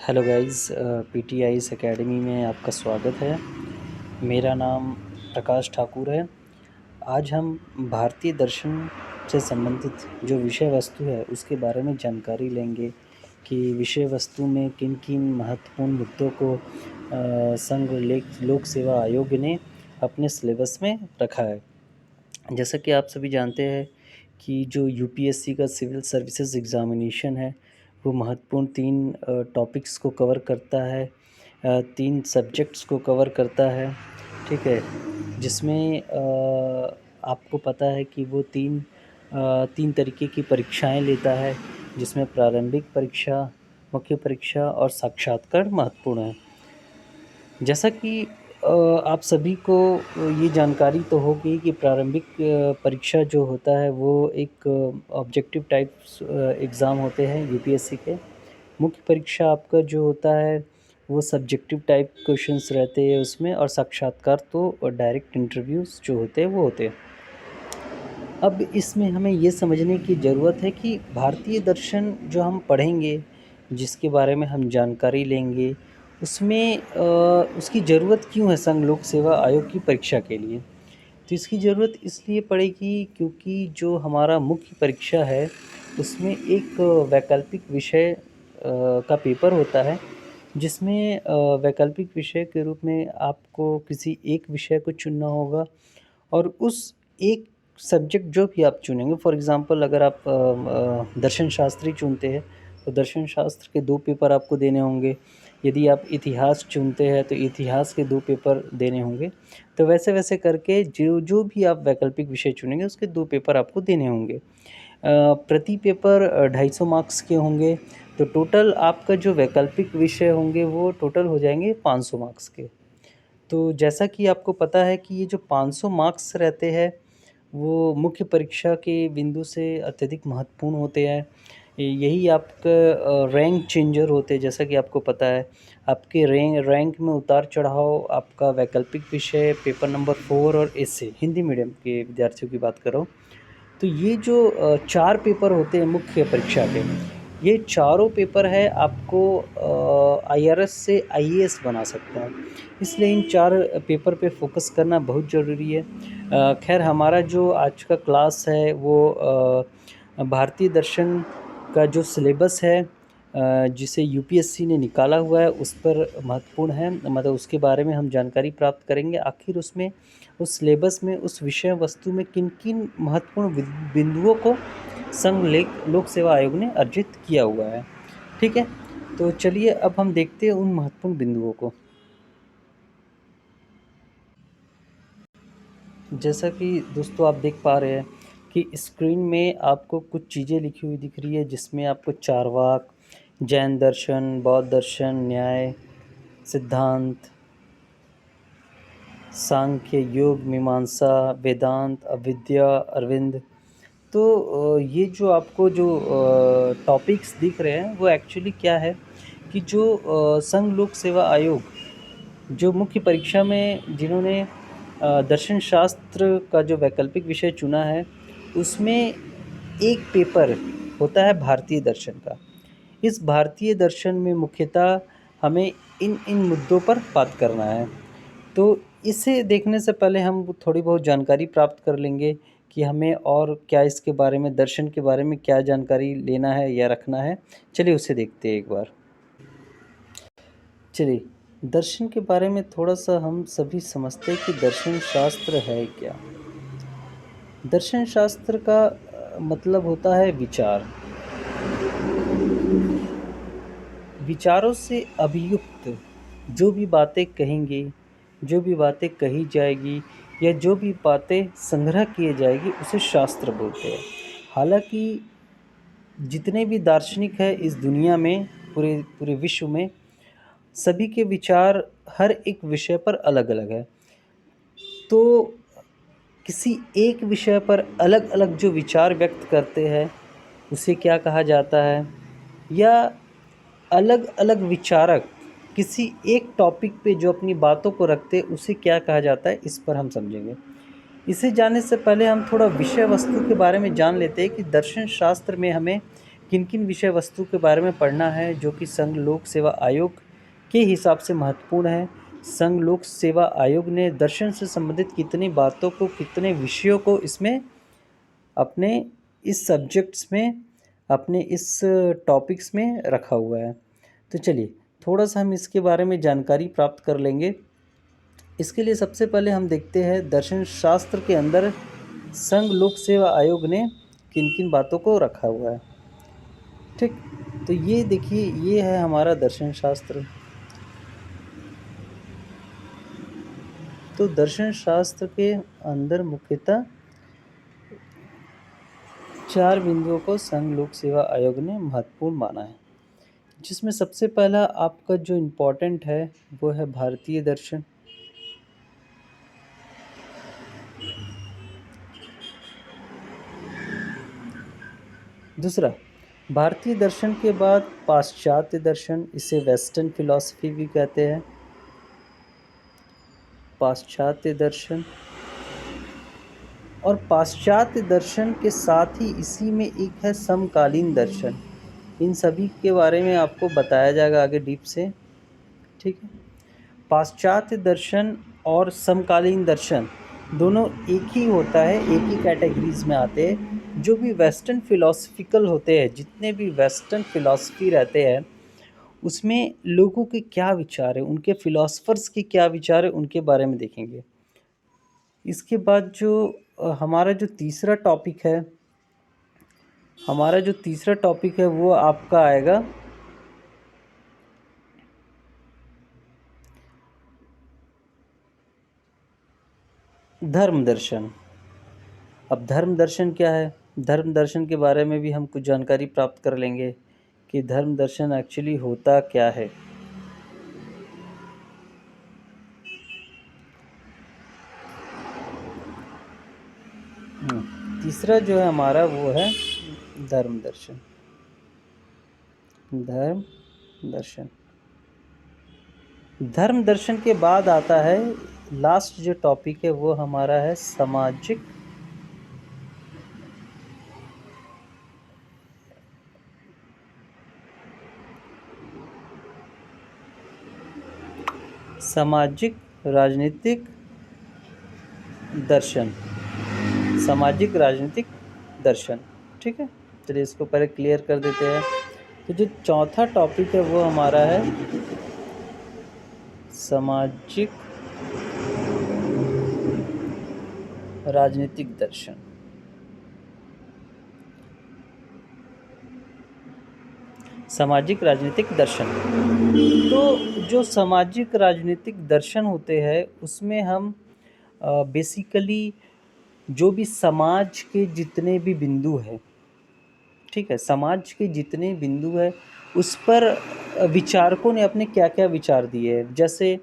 Hello guys, पीटीआईस academy में आपका स्वागत है। मेरा नाम प्रकाश ठाकुर है। आज हम भारतीय दर्शन से संबंधित जो विषय वस्तु है उसके बारे में जानकारी लेंगे कि विषय वस्तु में किन किन महत्वपूर्ण मुद्दों को संघ लोक सेवा आयोग ने अपने सिलेबस में रखा है। जैसा कि आप सभी जानते हैं कि जो यूपीएससी का सिविल सर्विसेज एग्ज़ामिनेशन है वो महत्वपूर्ण 3 टॉपिक्स को कवर करता है, 3 सब्जेक्ट्स को कवर करता है, ठीक है? जिसमें आपको पता है कि वो 3 तरीके की परीक्षाएं लेता है, जिसमें प्रारंभिक परीक्षा, मुख्य परीक्षा और साक्षात्कार महत्वपूर्ण है। जैसा कि आप सभी को ये जानकारी तो होगी कि प्रारंभिक परीक्षा जो होता है वो एक ऑब्जेक्टिव टाइप्स एग्ज़ाम होते हैं यूपीएससी के। मुख्य परीक्षा आपका जो होता है वो सब्जेक्टिव टाइप क्वेश्चंस रहते हैं उसमें, और साक्षात्कार तो डायरेक्ट इंटरव्यूज़ जो होते हैं वो होते हैं। अब इसमें हमें ये समझने की ज़रूरत है कि भारतीय दर्शन जो हम पढ़ेंगे, जिसके बारे में हम जानकारी लेंगे, उसमें उसकी ज़रूरत क्यों है संघ लोक सेवा आयोग की परीक्षा के लिए? तो इसकी ज़रूरत इसलिए पड़ेगी क्योंकि जो हमारा मुख्य परीक्षा है, उसमें एक वैकल्पिक विषय का पेपर होता है, जिसमें वैकल्पिक विषय के रूप में आपको किसी एक विषय को चुनना होगा और उस एक सब्जेक्ट जो भी आप चुनेंगे, फॉर एग्ज़ाम्पल अगर आप दर्शन शास्त्री चुनते हैं, तो दर्शन शास्त्र के 2 पेपर आपको देने होंगे। यदि आप इतिहास चुनते हैं, तो इतिहास के 2 पेपर देने होंगे। तो वैसे-वैसे करके जो भी आप वैकल्पिक विषय चुनेंगे, उसके 2 पेपर आपको देने होंगे। प्रति पेपर 250 मार्क्स के होंगे, तो टोटल आपका जो वैकल्पिक विषय होंगे, वो टोटल हो जाएँगे 500 मार्क्स के। तो जैसा कि आपको पता है कि ये जो 500 मार्क्स रहते हैं, वो मुख्य परीक्षा के बिंदु से अत्यधिक महत्वपूर्ण होते हैं। यही आपका रैंक चेंजर होते हैं, जैसा कि आपको पता है। आपके रैंक में उतार-चढ़ाव आपका वैकल्पिक विषय पेपर नंबर 4 और एसे, हिंदी मीडियम के विद्यार्थियों की बात कर रहा हूँ। तो ये जो 4 पेपर होते हैं मुख्य परीक्षा के, ये चारों पेपर है आपको आईआरएस से आईएएस बना सकता है। इसलिए इन 4 पेपर पे फ़ोकस करना बहुत ज़रूरी है। ख़ैर हमारा जो आज का क्लास है वो भारतीय दर्शन का जो सिलेबस है, जिसे यूपीएससी ने निकाला हुआ है, उस पर महत्वपूर्ण है, मतलब उसके बारे में हम जानकारी प्राप्त करेंगे। आखिर उसमें उस सिलेबस में उस विषय वस्तु में किन-किन महत्वपूर्ण बिंदुओं को संघ लोक सेवा आयोग ने अर्जित किया हुआ है। ठीक है? तो चलिए अब हम देखते हैं उन महत्वपूर्ण बिंदुओं को। जैसा कि दोस्तों आप देख पा रहे हैं कि स्क्रीन में आपको कुछ चीज़ें लिखी हुई दिख रही है, जिसमें आपको चारवाक, जैन दर्शन, बौद्ध दर्शन, न्याय, सिद्धांत, सांख्य, योग, मीमांसा, वेदांत, अविद्या, अरविंद। तो ये जो आपको जो टॉपिक्स दिख रहे हैं वो एक्चुअली क्या है कि जो संघ लोक सेवा आयोग जो मुख्य परीक्षा में जिन्होंने दर्शन शास्त्र का जो वैकल्पिक विषय चुना है, उसमें एक पेपर होता है भारतीय दर्शन का। इस भारतीय दर्शन में मुख्यतः हमें इन मुद्दों पर बात करना है। तो इसे देखने से पहले हम थोड़ी बहुत जानकारी प्राप्त कर लेंगे कि हमें और क्या इसके बारे में, दर्शन के बारे में क्या जानकारी लेना है या रखना है। चलिए उसे देखते हैं एक बार। चलिए, दर्शन के बारे में थोड़ा-सा हम सभी समझते हैं कि दर्शन शास्त्र है क्या? दर्शन शास्त्र का मतलब होता है विचार। विचारों से अभियुक्त जो भी बातें कहेंगे, जो भी बातें कही जाएगी या जो भी बातें संग्रह किए जाएगी, उसे शास्त्र बोलते हैं। हालाँकि जितने भी दार्शनिक हैं इस दुनिया में, पूरे पूरे विश्व में, सभी के विचार हर एक विषय पर अलग-अलग है। तो किसी एक विषय पर अलग-अलग जो विचार व्यक्त करते हैं, उसे क्या कहा जाता है? या अलग-अलग विचारक किसी एक टॉपिक पे जो अपनी बातों को रखते हैं, उसे क्या कहा जाता है? इस पर हम समझेंगे। इसे जानने से पहले हम थोड़ा विषय वस्तु के बारे में जान लेते हैं कि दर्शन शास्त्र में हमें किन किन विषय वस्तु के बारे में पढ़ना है जो कि संघ लोक सेवा आयोग के हिसाब से महत्वपूर्ण है। संघ लोक सेवा आयोग ने दर्शन से संबंधित कितनी बातों को, कितने विषयों को इसमें अपने इस सब्जेक्ट्स में, अपने इस टॉपिक्स में रखा हुआ है। तो चलिए थोड़ा सा हम इसके बारे में जानकारी प्राप्त कर लेंगे। इसके लिए सबसे पहले हम देखते हैं दर्शन शास्त्र के अंदर संघ लोक सेवा आयोग ने किन किन बातों को रखा हुआ है। ठीक, तो ये देखिए, ये है हमारा दर्शन शास्त्र। तो दर्शन शास्त्र के अंदर मुख्यतः 4 बिंदुओं को संघ लोक सेवा आयोग ने महत्वपूर्ण माना है, जिसमें सबसे पहला आपका जो इम्पोर्टेंट है वो है भारतीय दर्शन। दूसरा, भारतीय दर्शन के बाद पाश्चात्य दर्शन, इसे वेस्टर्न फिलॉसफी भी कहते हैं, पाश्चात्य दर्शन। और पाश्चात्य दर्शन के साथ ही इसी में एक है समकालीन दर्शन। इन सभी के बारे में आपको बताया जाएगा आगे डीप से। ठीक है, पाश्चात्य दर्शन और समकालीन दर्शन दोनों एक ही होता है, एक ही कैटेगरीज में आते हैं। जो भी वेस्टर्न फिलॉसफिकल होते हैं, जितने भी वेस्टर्न फिलॉसफी रहते हैं, उसमें लोगों के क्या विचार है, उनके फिलॉसफर्स के क्या विचार है, उनके बारे में देखेंगे। इसके बाद जो हमारा जो तीसरा टॉपिक है वो आपका आएगा धर्म दर्शन। अब धर्म दर्शन क्या है? धर्म दर्शन के बारे में भी हम कुछ जानकारी प्राप्त कर लेंगे कि धर्म दर्शन एक्चुअली होता क्या है। तीसरा जो है हमारा वो है धर्म दर्शन। धर्म दर्शन, धर्म दर्शन के बाद आता है लास्ट जो टॉपिक है वो हमारा है सामाजिक राजनीतिक दर्शन। सामाजिक राजनीतिक दर्शन, ठीक है। चलिए इसको पहले क्लियर कर देते हैं। तो जो चौथा टॉपिक है वो हमारा है सामाजिक राजनीतिक दर्शन। सामाजिक राजनीतिक दर्शन, तो जो सामाजिक राजनीतिक दर्शन होते हैं उसमें हम बेसिकली जो भी समाज के जितने भी बिंदु हैं, ठीक है, समाज के जितने बिंदु है उस पर विचारकों ने अपने क्या क्या विचार दिए हैं। जैसे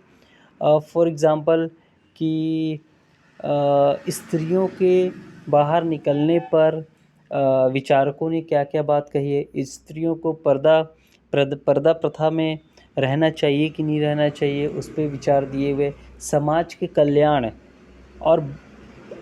फॉर एग्ज़ाम्पल कि स्त्रियों के बाहर निकलने पर विचारकों ने क्या क्या बात कही है। स्त्रियों को पर्दा प्रथा में रहना चाहिए कि नहीं रहना चाहिए, उस पर विचार दिए हुए। समाज के कल्याण और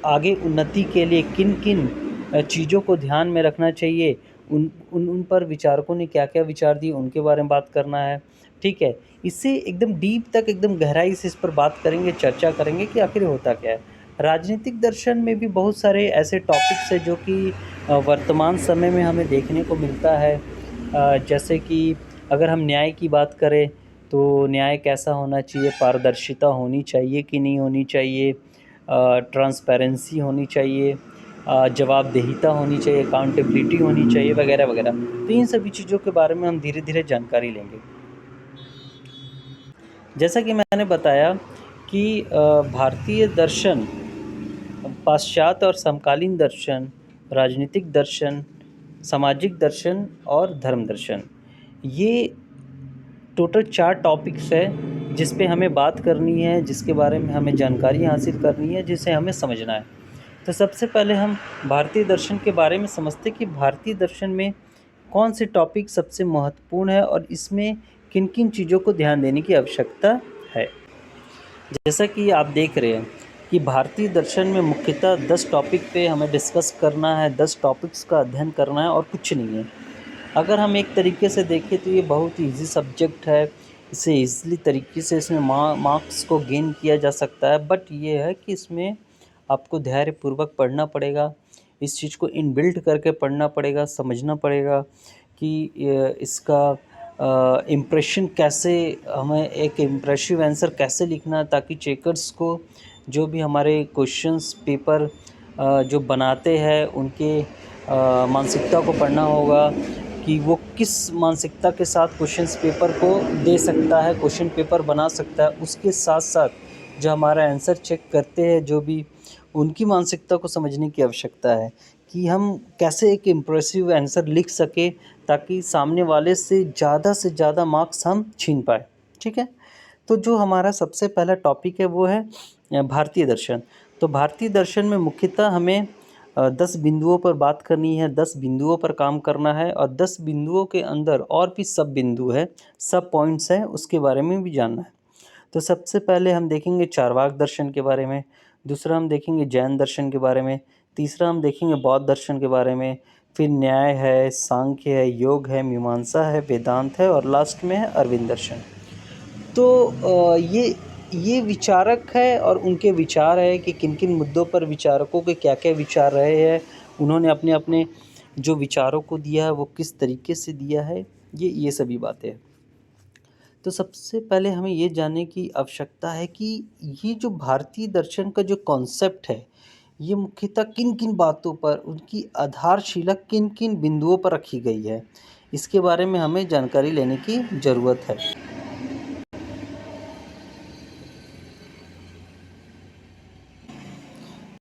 आगे उन्नति के लिए किन किन चीज़ों को ध्यान में रखना चाहिए, उन पर विचारकों ने क्या क्या विचार दिए, उनके बारे में बात करना है। ठीक है, इससे एकदम डीप तक, एकदम गहराई से इस पर बात करेंगे, चर्चा करेंगे कि आखिर होता क्या है। राजनीतिक दर्शन में भी बहुत सारे ऐसे टॉपिक्स हैं जो कि वर्तमान समय में हमें देखने को मिलता है। जैसे कि अगर हम न्याय की बात करें तो न्याय कैसा होना चाहिए, पारदर्शिता होनी चाहिए कि नहीं होनी चाहिए, ट्रांसपेरेंसी होनी चाहिए, जवाबदेहिता होनी चाहिए, अकाउंटेबिलिटी होनी चाहिए, वगैरह वगैरह। तो इन सभी चीज़ों के बारे में हम धीरे धीरे जानकारी लेंगे। जैसा कि मैंने बताया कि भारतीय दर्शन, पाश्चात्य और समकालीन दर्शन, राजनीतिक दर्शन, सामाजिक दर्शन और धर्म दर्शन, ये टोटल 4 टॉपिक्स है जिस पे हमें बात करनी है, जिसके बारे में हमें जानकारी हासिल करनी है, जिसे हमें समझना है। तो सबसे पहले हम भारतीय दर्शन के बारे में समझते कि भारतीय दर्शन में कौन से टॉपिक सबसे महत्वपूर्ण है और इसमें किन किन चीज़ों को ध्यान देने की आवश्यकता है। जैसा कि आप देख रहे हैं कि भारतीय दर्शन में मुख्यतः 10 टॉपिक पे हमें डिस्कस करना है, 10 टॉपिक्स का अध्ययन करना है और कुछ नहीं है। अगर हम एक तरीके से देखें तो ये बहुत ही ईज़ी सब्जेक्ट है, इसे ईज़िली तरीके से इसमें मार्क्स को गेन किया जा सकता है। बट ये है कि इसमें आपको धैर्यपूर्वक पढ़ना पड़ेगा, इस चीज़ को इनबिल्ट करके पढ़ना पड़ेगा, समझना पड़ेगा कि इसका इम्प्रेशन कैसे, हमें एक इम्प्रेसिव आंसर कैसे लिखना है, ताकि चेकर्स को जो भी हमारे क्वेश्चंस पेपर जो बनाते हैं उनके मानसिकता को पढ़ना होगा कि वो किस मानसिकता के साथ क्वेश्चंस पेपर को दे सकता है, क्वेश्चन पेपर बना सकता है। उसके साथ-साथ जो हमारा आंसर चेक करते हैं जो भी, उनकी मानसिकता को समझने की आवश्यकता है कि हम कैसे एक इम्प्रेसिव आंसर लिख सकें ताकि सामने वाले से ज़्यादा मार्क्स हम छीन पाएँ। ठीक है? तो जो हमारा सबसे पहला टॉपिक है वो है भारतीय दर्शन। तो भारतीय दर्शन में मुख्यतः हमें 10 बिंदुओं पर बात करनी है, 10 बिंदुओं पर काम करना है और 10 बिंदुओं के अंदर और भी सब बिंदु है, सब पॉइंट्स हैं, उसके बारे में भी जानना है। तो सबसे पहले हम देखेंगे चारवाक दर्शन के बारे में, दूसरा हम देखेंगे जैन दर्शन के बारे में, तीसरा हम देखेंगे बौद्ध दर्शन के बारे में, फिर न्याय है, सांख्य है, योग है, मीमांसा है, वेदांत है और लास्ट में है अरविंद दर्शन। तो ये विचारक है और उनके विचार है कि किन-किन मुद्दों पर विचारकों के क्या-क्या विचार रहे हैं, उन्होंने अपने-अपने जो विचारों को दिया है वो किस तरीके से दिया है, ये सभी बातें हैं। तो सबसे पहले हमें ये जानने की आवश्यकता है कि ये जो भारतीय दर्शन का जो कॉन्सेप्ट है, ये मुख्यतः किन-किन बातों पर, उनकी आधारशिला किन-किन बिंदुओं पर रखी गई है, इसके बारे में हमें जानकारी लेने की ज़रूरत है।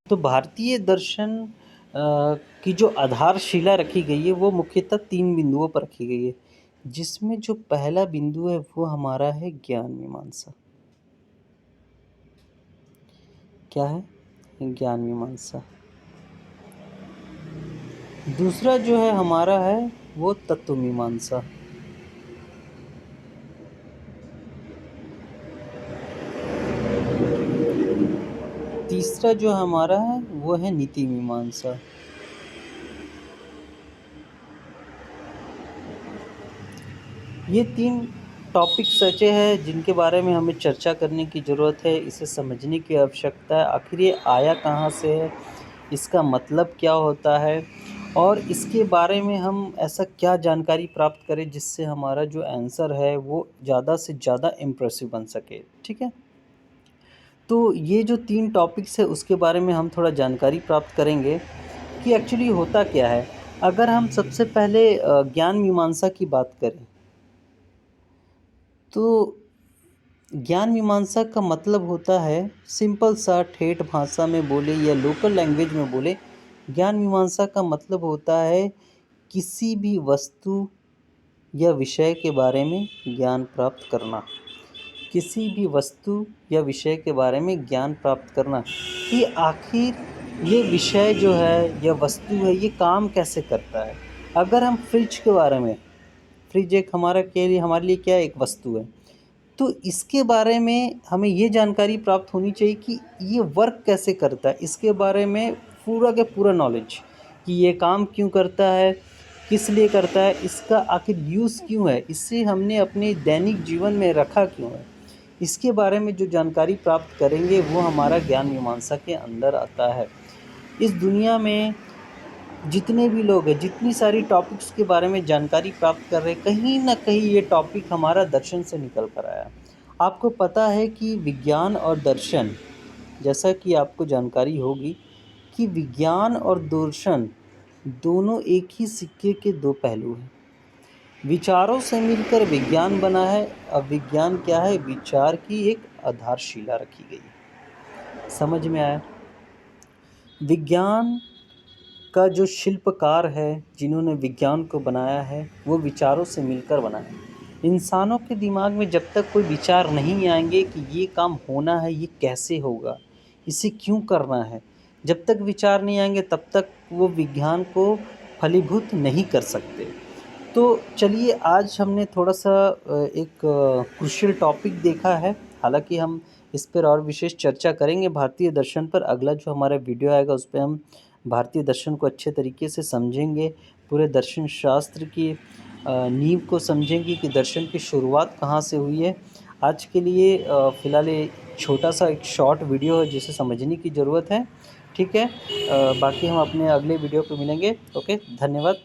तो भारतीय दर्शन की जो आधारशिला रखी गई है वो मुख्यतः 3 बिंदुओं पर रखी गई है, जिसमें जो पहला बिंदु है वो हमारा है ज्ञान मीमांसा। क्या है? ज्ञान मीमांसा। दूसरा जो है हमारा है वो तत्व मीमांसा। तीसरा जो हमारा है वो है नीति मीमांसा। ये 3 टॉपिक सचे हैं जिनके बारे में हमें चर्चा करने की ज़रूरत है, इसे समझने की आवश्यकता है। आखिर ये आया कहाँ से है, इसका मतलब क्या होता है और इसके बारे में हम ऐसा क्या जानकारी प्राप्त करें जिससे हमारा जो आंसर है वो ज़्यादा से ज़्यादा इम्प्रेसिव बन सके। ठीक है? तो ये जो 3 टॉपिक्स है उसके बारे में हम थोड़ा जानकारी प्राप्त करेंगे कि एक्चुअली होता क्या है। अगर हम सबसे पहले ज्ञान मीमांसा की बात करें, तो ज्ञान मीमांसा का मतलब होता है, सिंपल सा ठेठ भाषा में बोले या लोकल लैंग्वेज में बोले, ज्ञान मीमांसा का मतलब होता है किसी भी वस्तु या विषय के बारे में ज्ञान प्राप्त करना। किसी भी वस्तु या विषय के बारे में ज्ञान प्राप्त करना कि आखिर ये विषय जो है या वस्तु है ये काम कैसे करता है। अगर हम फ्रिज के बारे में, फ्रिज एक हमारे लिए क्या है, एक वस्तु है। तो इसके बारे में हमें ये जानकारी प्राप्त होनी चाहिए कि ये वर्क कैसे करता है, इसके बारे में पूरा का पूरा नॉलेज कि ये काम क्यों करता है, किस लिए करता है, इसका आखिर यूज़ क्यों है, इससे हमने अपने दैनिक जीवन में रखा क्यों है। इसके बारे में जो जानकारी प्राप्त करेंगे वो हमारा ज्ञान मीमांसा के अंदर आता है। इस दुनिया में जितने भी लोग हैं, जितनी सारी टॉपिक्स के बारे में जानकारी प्राप्त कर रहे हैं, कहीं न कहीं ये टॉपिक हमारा दर्शन से निकल कर आया। आपको पता है कि विज्ञान और दर्शन, जैसा कि आपको जानकारी होगी कि विज्ञान और दर्शन दोनों एक ही सिक्के के 2 पहलू हैं। विचारों से मिलकर विज्ञान बना है। अब विज्ञान क्या है? विचार की एक आधारशिला रखी गई है। समझ में आया? विज्ञान का जो शिल्पकार है, जिन्होंने विज्ञान को बनाया है, वो विचारों से मिलकर बना है। इंसानों के दिमाग में जब तक कोई विचार नहीं आएँगे कि ये काम होना है, ये कैसे होगा, इसे क्यों करना है, जब तक विचार नहीं आएँगे तब तक वो विज्ञान को फलीभूत नहीं कर सकते। तो चलिए आज हमने थोड़ा-सा एक क्रूशियल टॉपिक देखा है, हालाँकि हम इस पर और विशेष चर्चा करेंगे भारतीय दर्शन पर। अगला जो हमारा वीडियो आएगा उस पे हम भारतीय दर्शन को अच्छे तरीके से समझेंगे, पूरे दर्शन शास्त्र की नींव को समझेंगे कि दर्शन की शुरुआत कहाँ से हुई है। आज के लिए फ़िलहाल ये छोटा-सा एक शॉर्ट वीडियो है जिसे समझने की ज़रूरत है, ठीक है? बाकी हम अपने अगले वीडियो पे मिलेंगे। ओके, धन्यवाद।